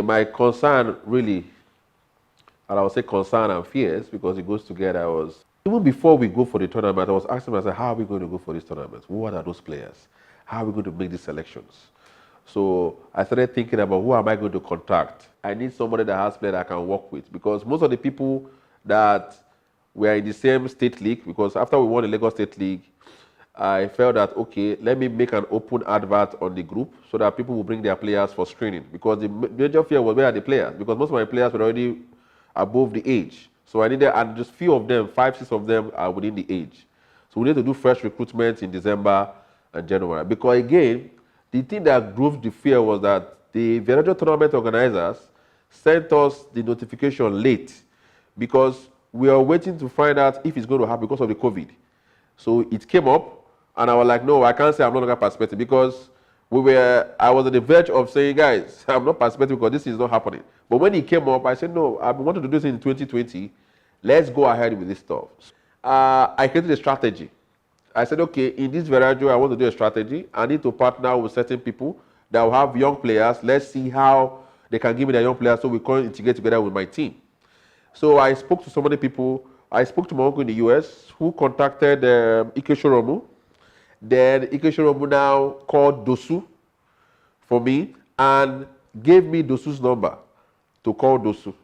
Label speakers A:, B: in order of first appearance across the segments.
A: My concern really, and I would say concern and fears because it goes together, was even before we go for the tournament, I was asking myself, how are we going to go for this tournament? What are those players? How are we going to make these selections? So I started thinking about who am I going to contact? I need somebody that has players that I can work with because most of the people that were in the same state league, because after we won the Lagos State League, I felt that, okay, let me make an open advert on the group so that people will bring their players for screening. Because the major fear was, where are the players? Because most of my players were already above the age. So I needed, and just few of them, 5, 6 of them are within the age. So we need to do fresh recruitment in December and January. Because again, the thing that drove the fear was that the Villaggio tournament organizers sent us the notification late because we are waiting to find out if it's going to happen because of the COVID. So it came up, and I was like, no, I can't say I'm no longer participating because I was on the verge of saying, guys, I'm not participating because this is not happening. But when it came up, I said, no, I wanted to do this in 2020. Let's go ahead with this stuff. I created a strategy. I said, okay, in this Villaggio, I want to do a strategy. I need to partner with certain people that will have young players. Let's see how they can give me their young players so we can integrate together with my team. So I spoke to so many people. I spoke to my uncle in the US who contacted Ike Shoromu. Then Ike Shoromu now called Dosu for me and gave me Dosu's number to call Dosu.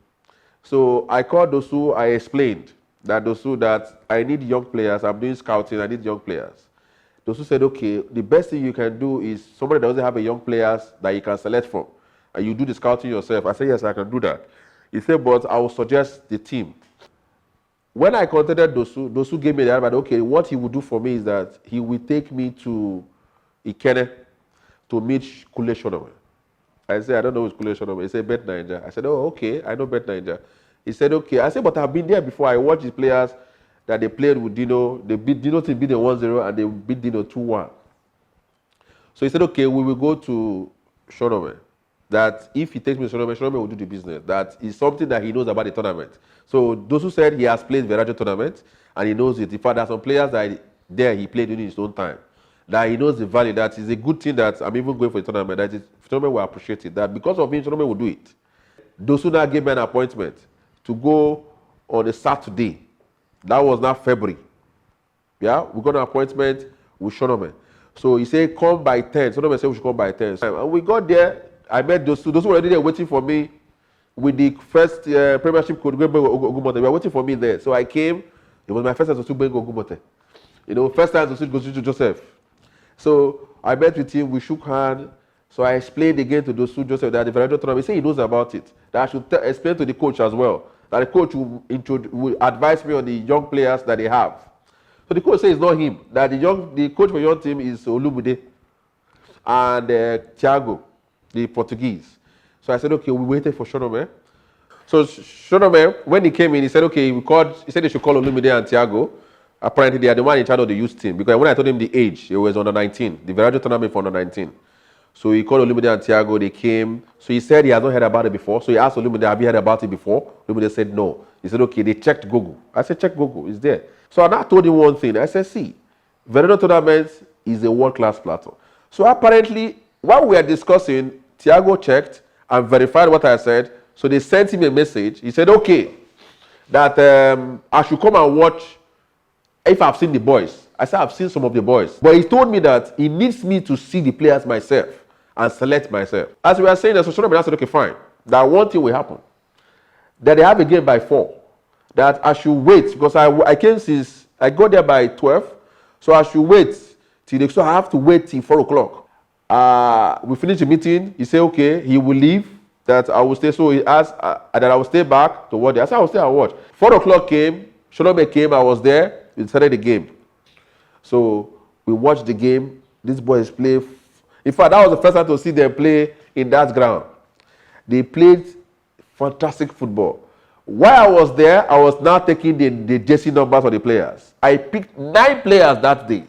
A: So I called Dosu, I explained that Dosu, that I need young players, I'm doing scouting, I need young players. Dosu said, okay, the best thing you can do is somebody that doesn't have a young players that you can select from. And you do the scouting yourself. I said, yes, I can do that. He said, but I will suggest the team. When I contacted Dosu, Dosu gave me the advice, okay, what he would do for me is that he will take me to Ikene to meet Kule Shonome. I said, I don't know who's Kule Shonome. He said, Bet Niger. I said, oh, okay, I know Bet Niger. He said, okay. I said, but I've been there before. I watched the players that they played with Dino. They beat Dino to beat them 1-0 and they beat Dino 2-1. So he said, okay, we will go to Shonome. That if he takes me to Shonome, Shonome will do the business. That is something that he knows about the tournament. So those who said he has played Villaggio tournament and he knows it. In fact, there are some players that there he played in his own time. That he knows the value. That is a good thing that I'm even going for the tournament. That is, Shonome will appreciate it. That because of him, Shonome will do it. Dosu now gave me an appointment to go on a Saturday. That was now February. Yeah, we got an appointment with Shonome. So he said, come by 10. Shonome said we should come by 10. And we got there. I met those who were already there waiting for me with the first premiership coach, Ogumote. They were waiting for me there. So I came. It was my first time to see Bengo Ogumote. You know, first time to see Joseph. So I met with him. We shook hands. So I explained again to those who Joseph that the Villaggio tournament. He said he knows about it. That I should explain to the coach as well. That the coach will advise me on the young players that they have. So the coach says it's not him. That the coach for your team is Olumude and Thiago, the Portuguese. So I said, okay, we waited for Shonome. So Shonome, when he came in, he said, okay, he said they should call Olumide and Thiago. Apparently, they are the one in charge of the youth team. Because when I told him the age, he was under 19. The Villaggio tournament for under 19. So he called Olumide and Thiago, they came. So he said he has not heard about it before. So he asked Olumide, have you heard about it before? Olumide said no. He said, okay, they checked Google. I said, check Google, it's there. So I now told him one thing. I said, see, Villaggio tournament is a world-class platform. So apparently, while we were discussing, Thiago checked and verified what I said. So they sent him a message. He said, okay, that I should come and watch if I've seen the boys. I said, I've seen some of the boys. But he told me that he needs me to see the players myself and select myself. As we were saying, the social media said, okay, fine. That one thing will happen. That they have a game by 4. That I should wait because I came since, I got there by 12. So I should wait till, so I have to wait till 4 o'clock. We finished the meeting. He said, okay, he will leave. That I will stay. So he asked that I will stay back to watch. I said, I will stay and watch. 4 o'clock came. Shonome came. I was there. We started the game. So we watched the game. These boys play. In fact, that was the first time to see them play in that ground. They played fantastic football. While I was there, I was now taking the jersey numbers of the players. I picked 9 players that day.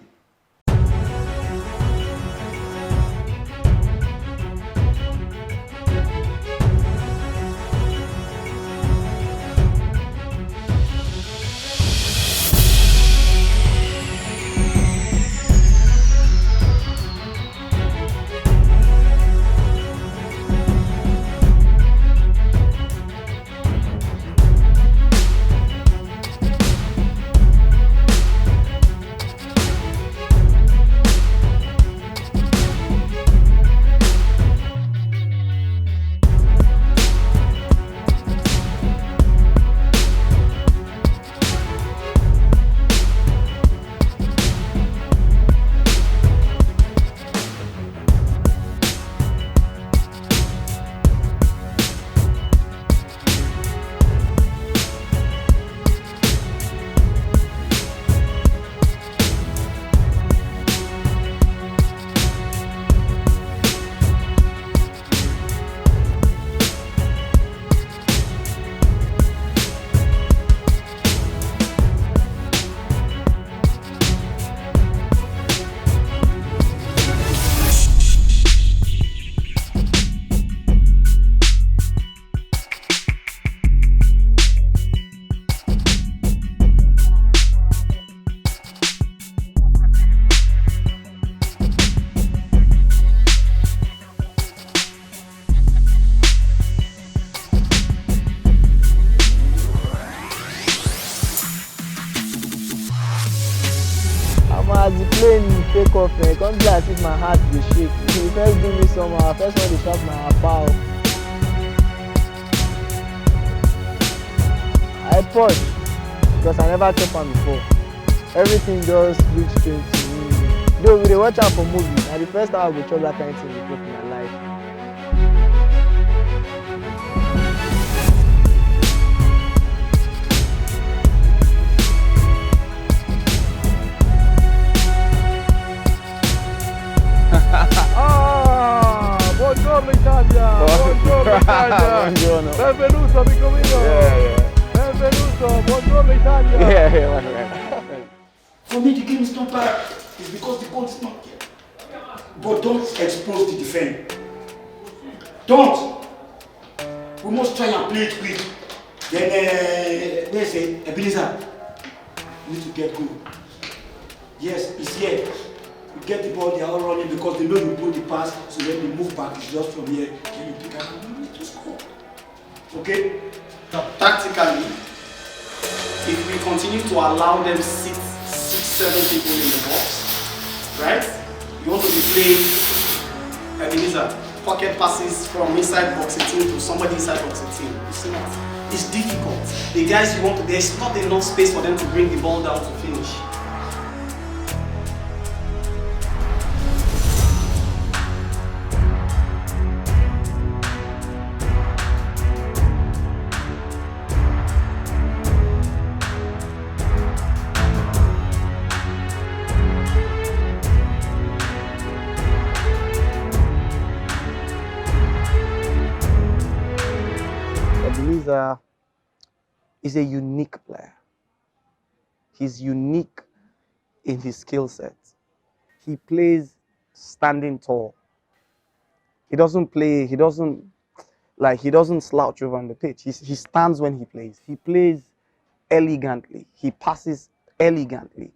B: take off, man. Come be as if my heart will shake. You first do me somehow. First one to shock my apple. I pause because I never chop am before. Everything just reach straight to me. Though we dey watch am for movie, na the first time I go chop that kind thing before in my life.
C: Buongiorno Italia! Buongiorno Italia!
B: Buongiorno.
C: Benvenuto amico mio! Benvenuto! Buongiorno Italia!
D: For me, the game is not bad. It's because the goal is not here. But don't expose the defense. Don't. We must try and play it quick. Then, let's say, Ebenezer, we need to get good. Yes, it's here. We get the ball, they are all running because they know you put the pass, so when they move back, it's just from here. Can you pick up and we need to score? Okay?
E: Tactically, if we continue to allow them six, 7 people in the box, right? You want to be playing Ebenezer, pocket passes from inside box 18 to somebody inside box 18. It's not. It's difficult. The guys you want to, there's not enough space for them to bring the ball down to finish.
B: Ebenezer is a unique player. He's unique in his skill set. He plays standing tall. He doesn't slouch over on the pitch. He stands when he plays. He plays elegantly. He passes elegantly.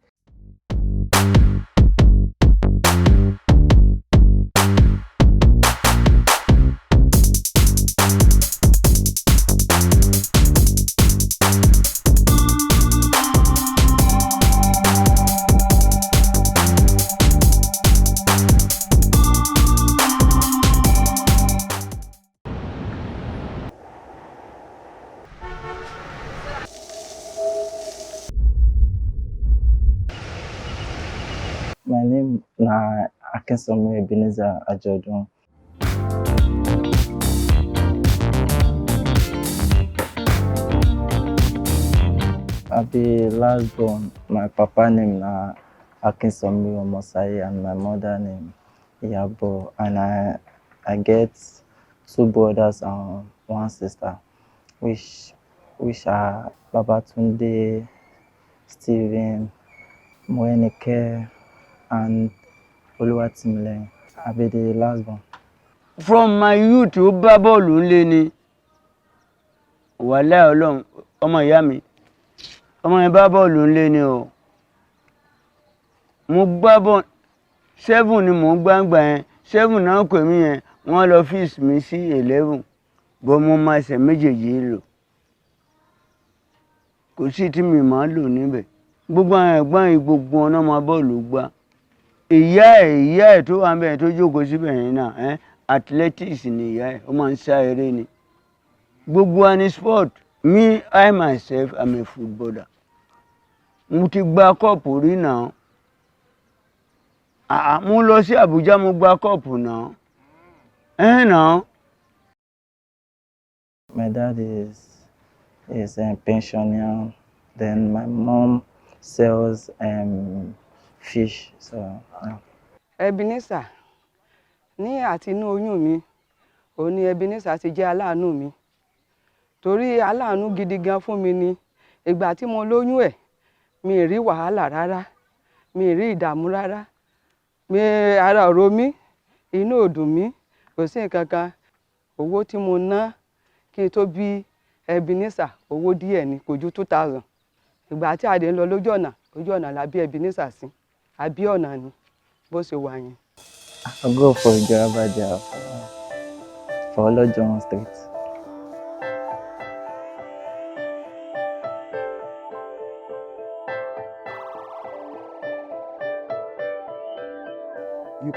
F: My name na Akinsanmiro Ebenezer Ajodun. I be last born. My papa name na Akinsanmiro Mosai and my mother name Yabo. And I get 2 brothers and 1 sister, which are Babatunde, Stephen, Moenike, and Oluwatimile. I be the last born.
G: From my youth ó bá bọ́ọ̀lù ńlé ni wàhálà Ọlọ́run ọmọ ìyá mi ọmọ yẹn bá bọ́ọ̀lù ńlé ni o mo gbá bọ́ọ̀lù 7 ni mò ń gbàǹgbà yẹn 7 náà pè mí yẹn wọ́n lọ fíìsì mi sí 11 bọ́ mo máa ṣe méjèèjì lò kò sí tí mi máa lò níbẹ̀ gbogbo àwọn ẹ̀gbọ́n yìí gbogbo ọ̀nà máa bọ́ọ̀lù gbá ìyá ẹ̀ tó wà ńbẹ̀ tó jókòó síbẹ̀ yẹn náà athletics ni ìyá ẹ̀ ó máa ń sá eré ni gbogbo wa ní sport me I myself am a footballer mo ti gba kọ́ọ̀pù rí náà mo lọ sí Àbújá mo gba kọ́ọ̀pù náà náà.
F: My dad is a pensioner. Then my mom sells fish. So yeah.
H: Ebenezer ní àti inú oyún mi òun ni Ebenezer ti jẹ́ aláàánú mi torí aláàánú gidi gan fún mi ni ìgbà tí mo lóyún ẹ̀ mi rí wàhálà rárá mi rí ìdààmú rárá mi ara ò ro mí inú ò dùn mí kò sí nǹkan kan owó tí mo ná kí n tó bí Ebenezer owó díẹ̀ ni kò ju 2000 ìgbà tí a dé ń lọ lójú ọ̀nà la bí Ebenezer sí àbí ọ̀nà ni bó ṣe wà yẹn.
F: I'll go for Jarabaja for Olojon Street.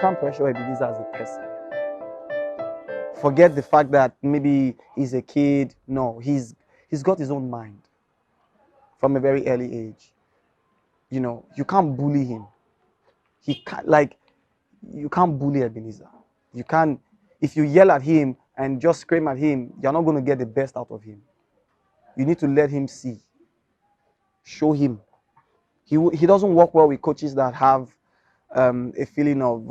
I: can't pressure Ebenezer as a person. Forget the fact that maybe he's a kid. No, he's got his own mind from a very early age. You know, you can't bully him. You can't bully Ebenezer. You can't, if you yell at him and just scream at him, you're not going to get the best out of him. You need to let him see. Show him. He doesn't work well with coaches that have a feeling of,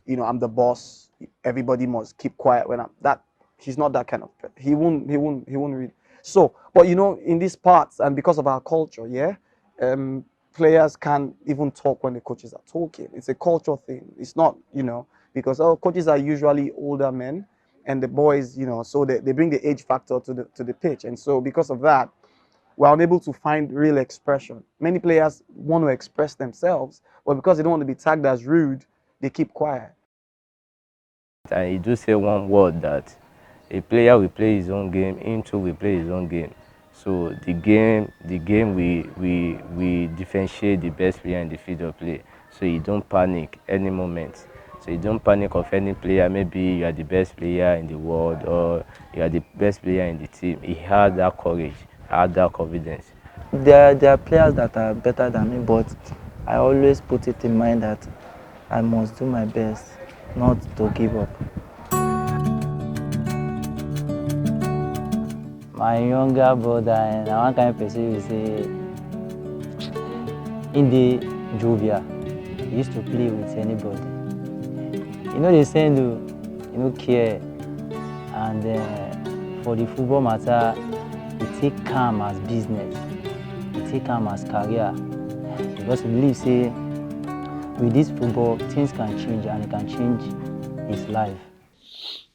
I: you know, I'm the boss. Everybody must keep quiet when I'm that. He's not that kind of person. He won't really. So, but you know, in these parts and because of our culture, yeah, players can't even talk when the coaches are talking. It's a cultural thing. It's not, you know, because our coaches are usually older men and the boys, you know, so they bring the age factor to the pitch. And so because of that, we're unable to find real expression. Many players want to express themselves, but because they don't want to be tagged as rude, they keep quiet.
J: And he do say one word that a player will play his own game, him too will play his own game. So the game we differentiate the best player in the field of play. So you don't panic any moment. So you don't panic of any player. Maybe you are the best player in the world or you are the best player in the team. He had that courage, had that confidence.
F: There are players that are better than me, but I always put it in mind that I must do my best, not to give up. My younger brother, and one kind of person will say, in the jovial, he used to play with anybody. You know the saying, you know, care, and for the football matter, he take calm as business, he take calm as career, because he believes, say, with this football, things can change and it can change his life.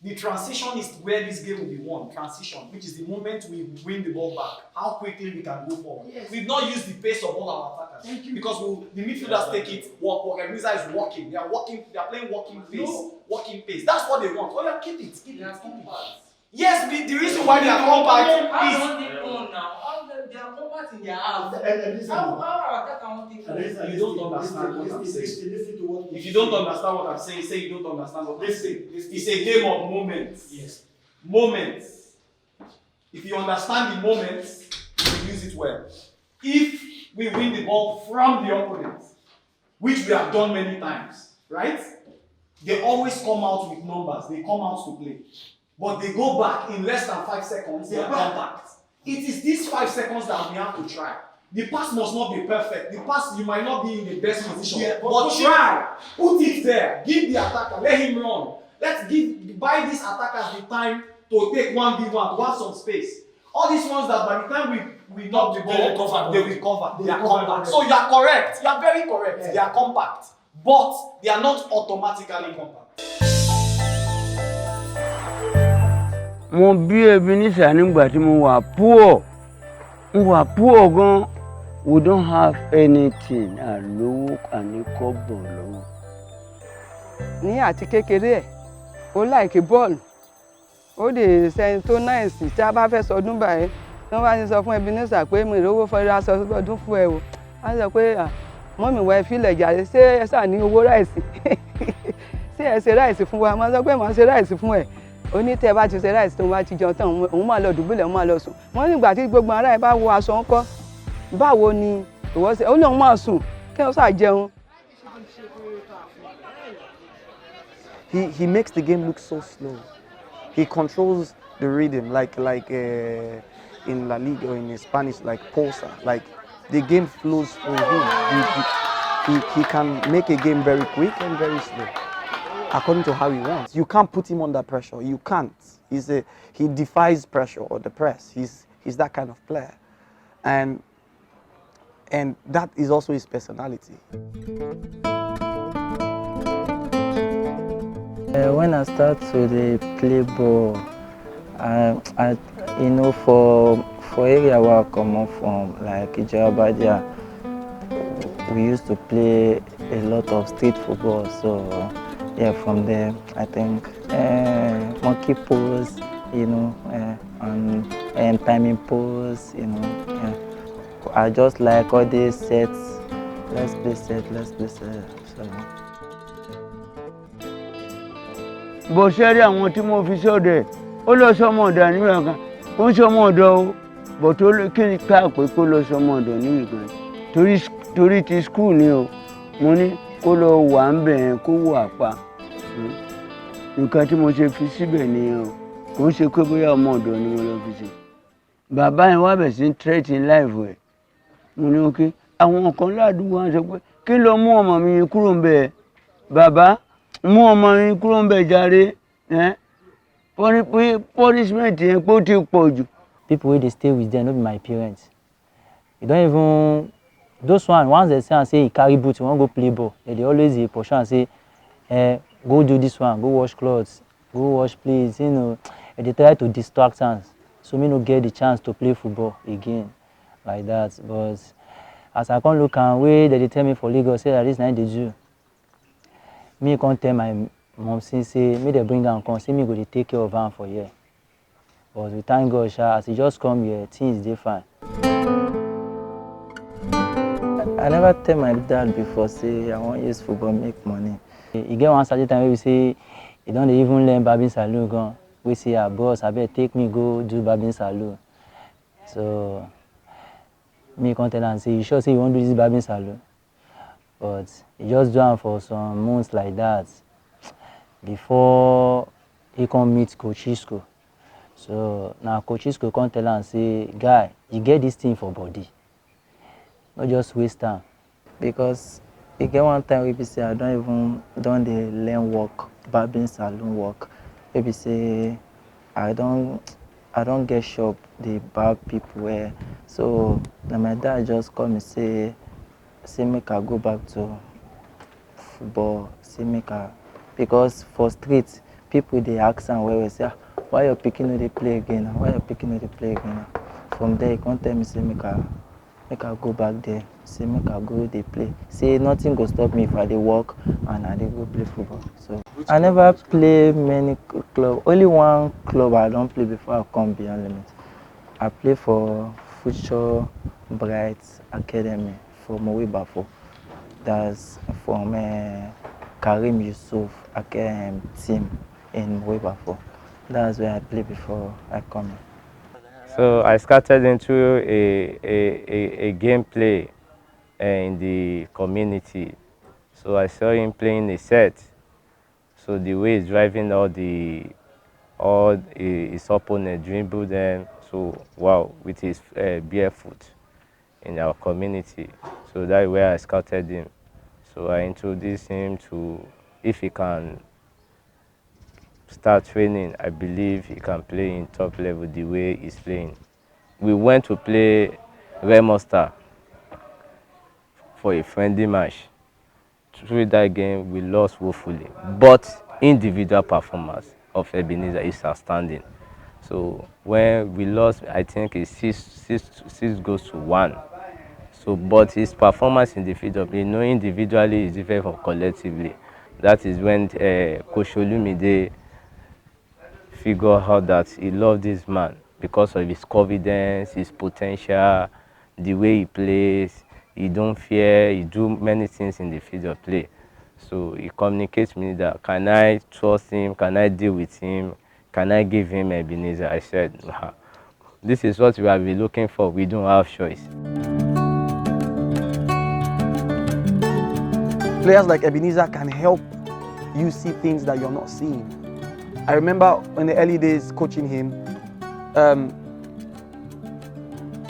E: The transition is where this game will be won. Transition, which is the moment we win the ball back, how quickly we can go forward. Yes. We've not used the pace of all our attackers. Because the midfielders take it, walk. Ebenezer is walking. They are playing walking pace. No. Walking pace. That's what they want. Oh yeah, keep it. Yes, the reason why they are compact is.
C: They are compact in their house. How
E: you don't understand what I'm saying. If you don't understand what I'm saying, say you don't understand what I'm saying. It's a game of moments. Yes. Moments. If you understand the moments, you will use it well. If we win the ball from the opponent, which we have done many times, right? They always come out with numbers. They come out to play. But they go back in less than 5 seconds, they are compact. It is these 5 seconds that we have to try. The pass must not be perfect. The pass, you might not be in the best position, but try. Put it there. Give the attacker. Let him run. Let's buy these attackers the time to take 1v1, to have some space. All these ones that by the time we knock the ball, they will cover. They are compact. So you are correct. You are very correct. Yeah. They are compact. But they are not automatically compact.
G: Mo bí Ebenezer nígbà tí mo wà poor. Mo wà poor gan. We don't have anything. Àlówó àní kọ́bọ̀ lọ́wọ́.
H: Ní àti kékeré ẹ̀, ó láìkí bọ́ọ̀lù. Ó lè sẹ́ni tó náìsì tí a bá fẹ́ sọdún báyìí. Wọ́n bá ti sọ fún Ebenezer pé mi ìrówó fẹ́ aṣọ ọdún fún ẹ o. A sọ pé mọ́mì wọ ẹ fílẹ̀ jàre, ṣé ẹ sà ní owó ráìsì? Ṣé ẹ ṣe ráìsì fún wa? Mo sọ pé màá ṣe ráìsì fún ẹ. Ó ní tẹ́ bá ti ṣe ráìsì tó bá ti jẹun tán, òun máa lọ dùbúlẹ̀, òun máa lọ sùn. Wọ́n nígbà tí gbogbo ará ẹ bá wọ aṣọ ńkọ́, báwo ni ìwọ ṣe? Ó lóun máa sùn, kí ó sà jẹun.
I: He makes the game look so slow. He controls the rhythm like in La Liga or in Spanish like pulsar. Like the game flows through him. He can make a game very quick and very slow, according to how he wants. You can't put him under pressure. You can't. He defies pressure or the press. He's that kind of player, and that is also his personality.
F: When I start to play ball, I you know for area where I come from, like Ijabadia, we used to play a lot of street football. So yeah, from there I think monkey pose, you know, and timing pose, you know. Yeah. I just like all these sets. Let's play set. So.
G: bó ṣe rí àwọn tí mo fi sọ́dọ̀ ẹ̀ ó lọ sọmọ ọ̀dọ̀ níbẹ̀ kan kó ń sọmọ ọ̀dọ̀ o bọ̀ tó kí ni ká pé kó lọ sọmọ ọ̀dọ̀ níbẹ̀ kan torí ti skul ni o mo ní kó lọ wà ń bẹ̀ yẹn kó wà pa nǹkan tí mo ṣe fi síbẹ̀ nìyẹn o kò ń ṣe pé bóyá ọmọ ọ̀dọ̀ ni mo lọ fi ṣe bàbá yẹn wá bẹ̀ sí threatening life ẹ̀ mo ní ok àwọn kan ládùúgbò wọn sọ pé kí ló mú ọmọ mi kúrò ń bẹ̀ bàbá mú ọmọ mi kúrò ń bẹ̀ jàre punishment yẹn pé ó ti pọ̀ jù.
F: People wey dey stay with them no be my parents. You don't even those one once they say he carry boot, he wan go play ball, they always dey push am say go do this one, go wash clothes, go wash plates, you know. They try to distract am so me no get the chance to play football again like that. But as I come look am wey they dey tell me for Lagos say that this na dey do, me come tell my mom say make they bring am come say me go dey take care of am for here. But we thank God as he just come here things dey fine. I never tell my dad before say I wan use football make money. E get one certain time wey we say he don dey even learn barbing salon gan. We say boss abeg take me go do barbing salon. So me come tell am say you sure say you wan do this barbing salon? But he just do am for some months like that before he come meet Coach Isco. So now Coach Isco come tell am say guy you get this thing for body. Not just waste time. Because e get one time wey be say I don dey learn work, barbing salon work. Wey be say I don get shop dey barb people hair. So na my dad just call me say make I go back to football, say make I because for street people dey ask am well say why your pikin no dey play again? Why your pikin no dey play again? From there he come tell me say make I go back there, say make I go dey play. Say nothing go stop me if I dey work and I dey go play football. So I never play many club. Only one club I don play before I come Beyond Limit. I play for FutureBright Academy for Bafo. That's from Karim Yusuf team in Bafo. That's where I play before I come here.
J: So I started into a gameplay in the community. So I saw him playing a set. So the way he's driving all his opponent, dribble them. So wow, with his barefoot in our community. So that's where I scouted him. So I introduced him to if he can start training, I believe he can play in top level the way he's playing. We went to play Remo Star for a friendly match. Through that game, we lost woefully, but individual performance of Ebenezer is outstanding. So when we lost, I think it's 6 goals to 1. So, but his performance in the field of play, individually is different from collectively. That is when Coach Olumide figure out that he loved this man because of his confidence, his potential, the way he plays. He don't fear, he do many things in the field of play. So he communicates to me that can I trust him, can I deal with him, can I give him Ebenezer? I said, nah, this is what we have been looking for, we don't have choice.
I: Players like Ebenezer can help you see things that you're not seeing. I remember in the early days coaching him,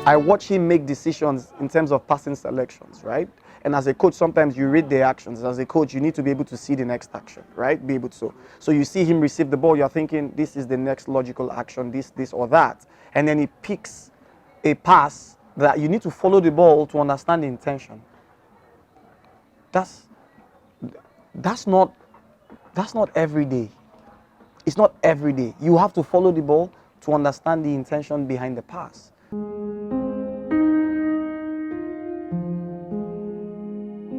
I: I watched him make decisions in terms of passing selections, right? And as a coach, sometimes you read the actions. As a coach, you need to be able to see the next action, right? Be able to. So you see him receive the ball, you're thinking, this is the next logical action, this or that. And then he picks a pass that you need to follow the ball to understand the intention. That's not every day. It's not every day. You have to follow the ball to understand the intention behind the pass.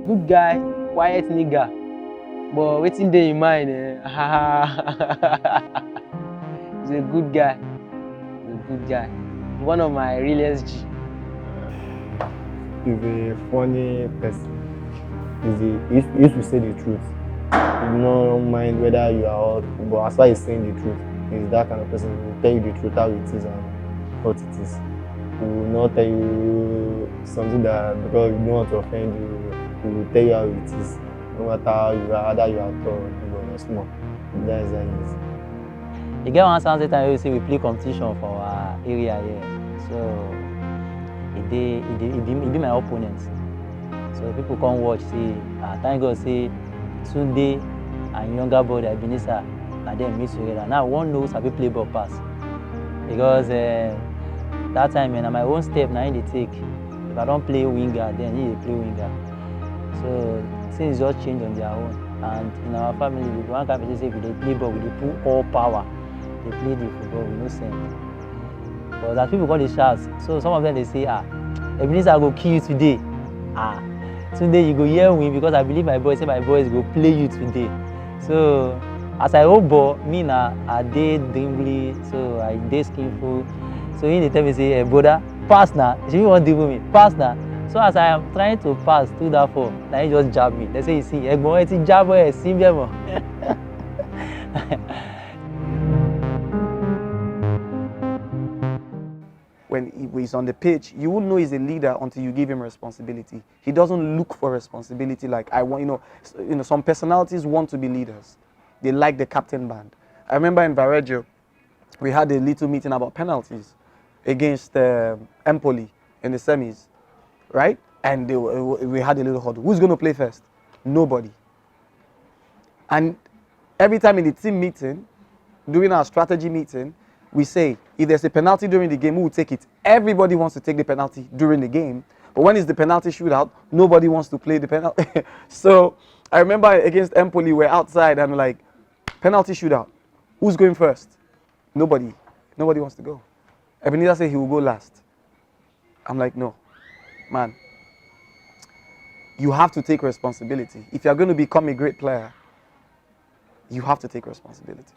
B: Good guy, quiet nigga, but wetin dey in mind? He's a good guy. He's a good guy. One of my realest G.
K: He's a funny person. He used to say the truth.
I: He don't mind whether you are hot, but as far as saying the truth, he's that kind of person who will tell you the truth how it is and what it is. He will not tell you something that because you don't want to offend you, he will tell you how it is. No matter how you are, whether you are tall or small. That is how it is.
F: You get one certain time you see we play competition for our area here. So he be my opponent. So people come watch, see, thank God say Sunday and younger brother Ebenezer, and them meet together. Now one knows how to play ball pass. Because that time na my own step now they take. If I don't play winger, then he play winger. So things just change on their own. And in our family, we one kind of say we dey play ball, we dey put all power. They play the football with no sense. But as people call the shots, so some of them they say, Ebenezer go kill you today. Today you go hear win because I believe my boys say my boys go play you today. So as I hold ball, me na I dey dribbly, so I dey skillful. So he dey tell me say, hey, brother, pass now. She want dribble me, pass now. So as I am trying to pass through that form, now he just jab me. They say, you see, Egbon, it's jab boy, see me more.
I: When he's on the pitch, you won't know he's a leader until you give him responsibility. He doesn't look for responsibility like I want. You know, some personalities want to be leaders. They like the captain band. I remember in Bariga, we had a little meeting about penalties against Empoli in the semis, right? And we had a little huddle. Who's going to play first? Nobody. And every time in the team meeting, during our strategy meeting, we say, if there's a penalty during the game, who will take it? Everybody wants to take the penalty during the game. But when it's the penalty shootout, nobody wants to play the penalty. So I remember against Empoli, we're outside and like, penalty shootout. Who's going first? Nobody. Nobody wants to go. Ebenezer said he will go last. I'm like, no, man. You have to take responsibility. If you're going to become a great player, you have to take responsibility.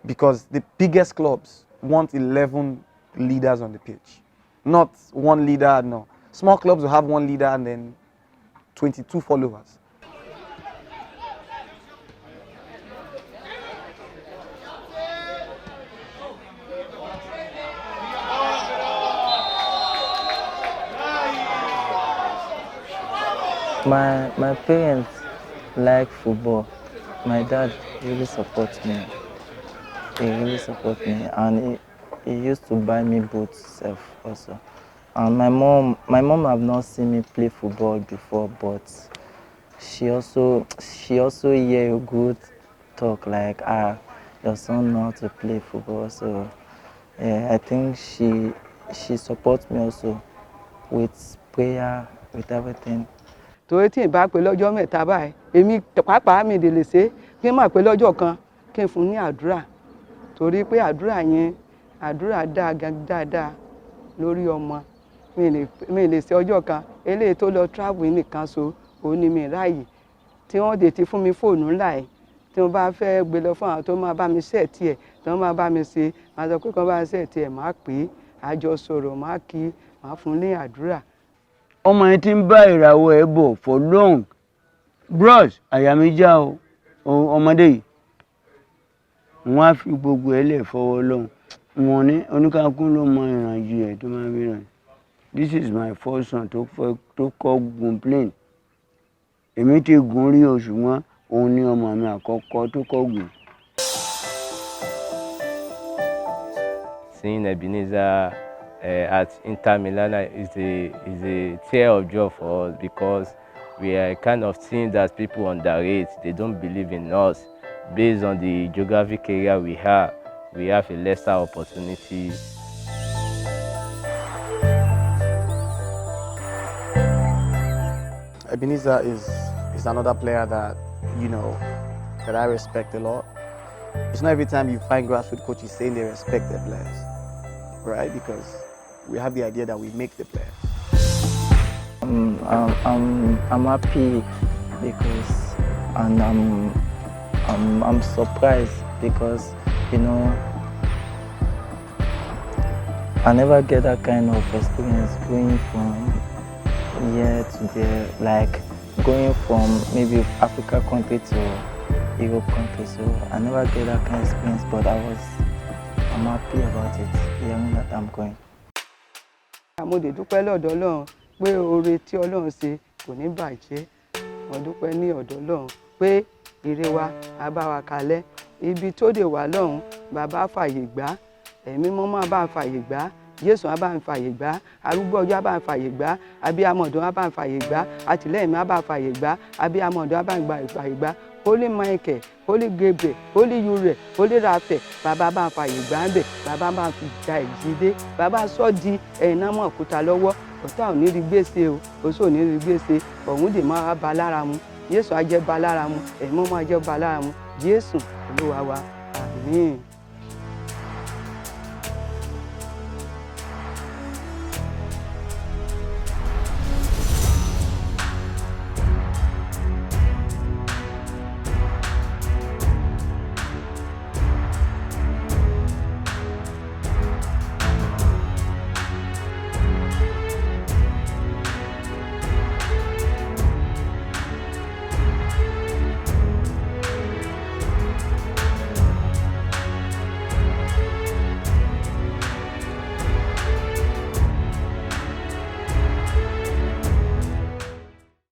I: Because the biggest clubs want 11 leaders on the pitch. Not one leader, no. Small clubs will have one leader and then 22 followers.
F: My parents like football. My dad really supports me. He really supports me, and he used to buy me boots self also. And my mom have not seen me play football before, but she also hear a good talk like, your son know how to play football. So yeah, I think she supports me also with prayer, with everything.
H: Torí tí ìbá pé lọ́jọ́ mẹ́ta báyìí èmi pàápàá mi lè ṣe kí n má pé lọ́jọ́ kan kí n fún ní àdúrà torí pé àdúrà yẹn àdúrà dáadáa lórí ọmọ mi lè ṣe ọjọ́ kan eléyìí tó lọ travel nìkan so òun ni mi ráàyè tí wọ́n dé ti fún mi fóònù ńlá ẹ̀ tí wọ́n bá fẹ́ gbé lọ fún àwọn tó máa bá mi ṣẹ́ẹ̀tì ẹ̀ tí wọ́n máa bá mi ṣe máa sọ pé kí wọ́n bá ṣẹ́ẹ̀tì ẹ̀ máa pè é àjọ sọ̀rọ̀ máa kí máa fún ní àdúrà.
G: ọmọ yẹn ti ń bá ìràwọ̀ ẹ̀ bọ̀ for long bros àyà mi já o ọmọdé yìí wọ́n á fi gbogbo ẹ̀ lẹ̀ fọwọ́ lọ́hùn wọn ní oníkàkún ló mọ ìrìnàjò ẹ̀ tó máa ń rìn. This is my first son tó kọ́ gun plane èmi ti gun rí o ṣùgbọ́n òun ní ọmọ mi àkọ́kọ́ tó kọ́ gùn.
J: Seeing Ebenezer at Inter Milan is a tear of joy for us because we are kind of seeing that people underrate. They don't believe in us. Based on the geographic area we have a lesser opportunity.
I: Ebenezer is another player that, that I respect a lot. It's not every time you find grassroots coaches saying they respect their players, right? Because we have the idea that we make the players.
F: I'm happy because, and I'm surprised because, I never get that kind of experience going from here to there. Like going from maybe Africa country to Europe country, so I never get that kind of experience, but I'm happy about it, hearing that I'm going.
H: Mo dé dúpẹ́ lọ́dọ̀ Ọlọ́run pé oore tí Ọlọ́run ṣe kò ní bàjẹ́. Mo dúpẹ́ ní ọ̀dọ̀ Ọlọ́run pé ire wa á bá wa kalẹ̀. Ibi tó dé wà lọ́hùn, bàbá fàyè gbà, ẹ̀mí mímọ́ bá fàyè gbà, Jésù á bá ń fàyè gbà, arúgbó ọjọ́ á bá ń fàyè gbà, abiyamọ ọ̀dọ́ á bá ń fàyè gbà, àtìlẹ́yìn á bá ń fàyè gbà, abiyamọ ọ̀dọ́ á bá ń fàyè gbà. Holy Michael, Holy Gabriel, Holy Uriel, Holy Raphael, bàbá bá ń fàyè gbà ń bẹ̀, bàbá bá ń fi ja ìjìdé, bàbá sọ́ di ẹ̀yìn mọ́ òkúta lọ́wọ́, ọ̀tá ò ní rí gbèsè o, oṣó ò ní rí gbèsè, ọ̀hún dè máa bá lára mu, Jésù á jẹ́ bá lára mu, ẹ̀mí mọ́ máa jẹ́ bá lára mu, Jésù Olúwa wa, àmín.